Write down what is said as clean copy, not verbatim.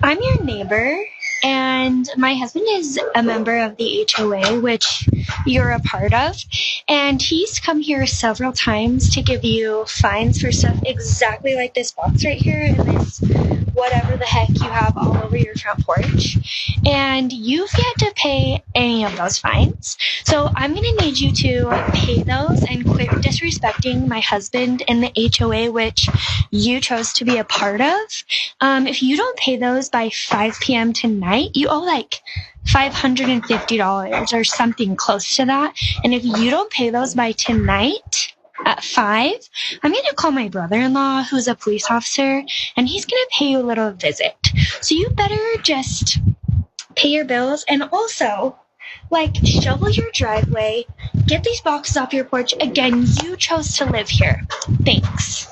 I'm your neighbor, and my husband is a member of the HOA, which you're a part of. And he's come here several times to give you fines for stuff exactly like this box right here and this whatever the heck you have all over your front porch. And you've yet to pay any of those fines. So I'm going to need you to pay those and quit disrespecting my husband and the HOA, which you chose to be a part of. If you don't pay those by 5 p.m. tonight, you owe like $550 or something close to that. And if you don't pay those by tonight at 5, I'm going to call my brother-in-law, who's a police officer, and he's going to pay you a little visit. So you better just pay your bills and also, like, shovel your driveway, get these boxes off your porch. Again, you chose to live here. Thanks.